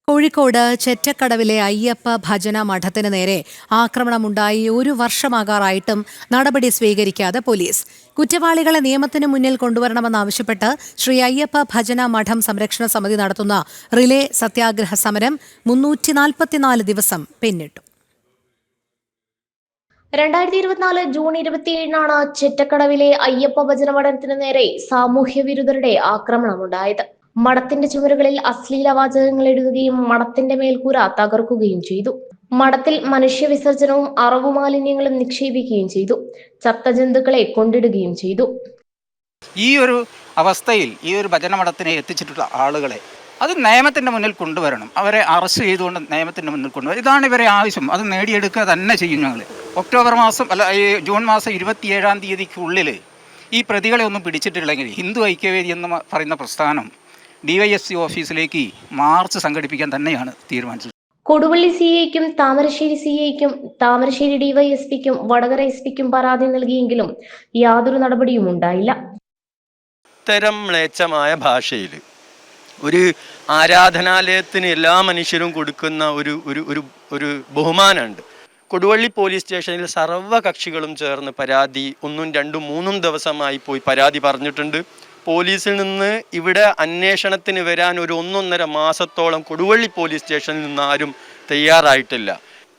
കോഴിക്കോട് ചെറ്റക്കടവിലെ അയ്യപ്പ ഭജന മഠത്തിന് നേരെ ആക്രമണമുണ്ടായി 1 വർഷമാകാറായിട്ടും നടപടി സ്വീകരിക്കാതെ പോലീസ്. കുറ്റവാളികളെ നിയമത്തിന് മുന്നിൽ കൊണ്ടുവരണമെന്നാവശ്യപ്പെട്ട് ശ്രീ അയ്യപ്പ ഭജന മഠം സംരക്ഷണ സമിതി നടത്തുന്ന റിലേ സത്യാഗ്രഹ സമരം 344 ദിവസം പിന്നിട്ടു. 2024 ജൂൺ 27-നാണ് ചെറ്റക്കടവിലെ അയ്യപ്പ ഭജന മഠത്തിന് നേരെ സാമൂഹ്യ വിരുദ്ധരുടെ ആക്രമണമുണ്ടായത്. മഠത്തിന്റെ ചുമരുകളിൽ അശ്ലീല വാചകങ്ങൾ എഴുതുകയും മഠത്തിന്റെ മേൽക്കൂര തകർക്കുകയും ചെയ്തു. മഠത്തിൽ മനുഷ്യ വിസർജനവും അറവു മാലിന്യങ്ങളും നിക്ഷേപിക്കുകയും ചെയ്തു. ചത്ത ജന്തുക്കളെ കൊണ്ടിടുകയും ചെയ്തു. ഈ ഒരു അവസ്ഥയിൽ ഈ ഒരു ഭജന മഠത്തിനെ എത്തിച്ചിട്ടുള്ള ആളുകളെ അത് നിയമത്തിൻ്റെ മുന്നിൽ കൊണ്ടുവരണം. അവരെ അറസ്റ്റ് ചെയ്തുകൊണ്ട് നിയമത്തിൻ്റെ മുന്നിൽ കൊണ്ടുവരണം. ഇതാണ് ഇവരെ ആവശ്യം. അത് നേടിയെടുക്കുക തന്നെ ചെയ്യും. ഞങ്ങൾ ജൂൺ മാസം 27-ാം തീയതിക്കുള്ളിൽ ഈ പ്രതികളെ ഒന്നും പിടിച്ചിട്ടില്ലെങ്കിൽ ഹിന്ദു ഐക്യവേദി എന്ന് പറയുന്ന പ്രസ്ഥാനം DYSP ഓഫീസിലേക്ക് മാർച്ച് സംഘടിപ്പിക്കാൻ തന്നെയാണ് തീരുമാനിച്ചത്. കൊടുവള്ളി CIക്കും താമരശ്ശേരി CIക്കും താമരശ്ശേരി DYSPക്കും വടകര SP-ക്കും പരാതി നൽകിയെങ്കിലും യാതൊരു നടപടിയും ഉണ്ടായില്ല. ഇത്തരം മ്ലേച്ഛമായ ഭാഷയിൽ ഒരു ആരാധനാലയത്തിന് എല്ലാ മനുഷ്യരും കൊടുക്കുന്ന ഒരു ബഹുമാനമുണ്ട്. കൊടുവള്ളി പോലീസ് സ്റ്റേഷനിൽ സർവ്വകക്ഷികളും ചേർന്ന് പരാതി 1, 2, 3 ദിവസമായി പോയി പരാതി പറഞ്ഞിട്ടുണ്ട്. പോലീസിൽ നിന്ന് ഇവിടെ അന്വേഷണത്തിന് വരാൻ ഒരു 1.5 മാസത്തോളം കൊടുവള്ളി പോലീസ് സ്റ്റേഷനിൽ നിന്ന് ആരും തയ്യാറായിട്ടില്ല.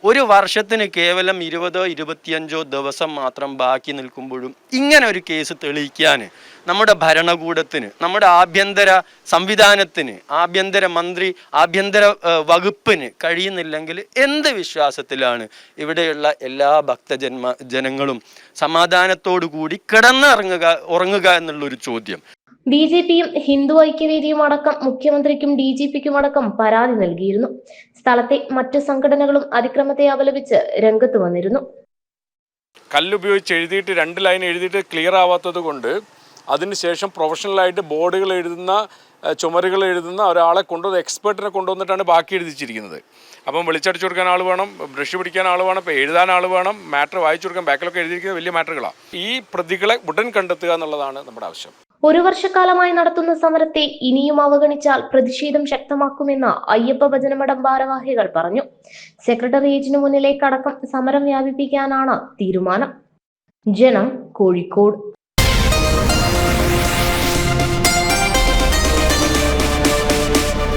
ഒരു വർഷത്തിന് കേവലം 20-25 ദിവസം മാത്രം ബാക്കി നിൽക്കുമ്പോഴും ഇങ്ങനെ ഒരു കേസ് തെളിയിക്കാൻ നമ്മുടെ ഭരണകൂടത്തിന്, നമ്മുടെ ആഭ്യന്തര സംവിധാനത്തിന്, ആഭ്യന്തര മന്ത്രി, ആഭ്യന്തര വകുപ്പിന് കഴിയുന്നില്ലെങ്കിൽ എന്ത് വിശ്വാസത്തിലാണ് ഇവിടെയുള്ള എല്ലാ ജനങ്ങളും സമാധാനത്തോടു കൂടി ഉറങ്ങുക എന്നുള്ളൊരു ചോദ്യം. BJPയും ഹിന്ദു ഐക്യവേദിയും അടക്കം മുഖ്യമന്ത്രിക്കും DGPക്കും അടക്കം പരാതി നൽകിയിരുന്നു. സ്ഥലത്തെ മറ്റു സംഘടനകളും അതിക്രമത്തെ അപലപിച്ച് രംഗത്ത് വന്നിരുന്നു. കല്ലുപയോഗിച്ച് എഴുതിയിട്ട് 2 ലൈൻ എഴുതിയിട്ട് ക്ലിയർ ആവാത്തത് കൊണ്ട് അതിനുശേഷം പ്രൊഫഷണലായിട്ട് ബോർഡുകൾ എഴുതുന്ന, ചുമരുകൾ എഴുതുന്ന ഒരാളെ എക്സ്പേർട്ടിനെ കൊണ്ടുവന്നിട്ടാണ് ബാക്കി എഴുതിച്ചിരിക്കുന്നത്. അപ്പം വെളിച്ചടിച്ചു കൊടുക്കാൻ ആൾ വേണം, ബ്രഷ് പിടിക്കാൻ ആൾ വേണം, ഇപ്പോൾ എഴുതാൻ ആൾ വേണം, മാറ്റർ വായിച്ചു കൊടുക്കാൻ ബാക്കിലൊക്കെ എഴുതിയിരിക്കുന്നത് വലിയ മാറ്ററുകളാണ്. ഈ പ്രതികളെ ഉടൻ കണ്ടെത്തുക എന്നുള്ളതാണ് നമ്മുടെ ആവശ്യം. 1 വർഷക്കാലമായി നടത്തുന്ന സമരത്തെ ഇനിയും അവഗണിച്ചാൽ പ്രതിഷേധം ശക്തമാക്കുമെന്ന് അയ്യപ്പ ഭജനമഠം ഭാരവാഹികൾ പറഞ്ഞു. സെക്രട്ടേറിയറ്റിനു മുന്നിലേക്കടക്കം സമരം വ്യാപിപ്പിക്കാനാണ് തീരുമാനം. ജനം, കോഴിക്കോട്.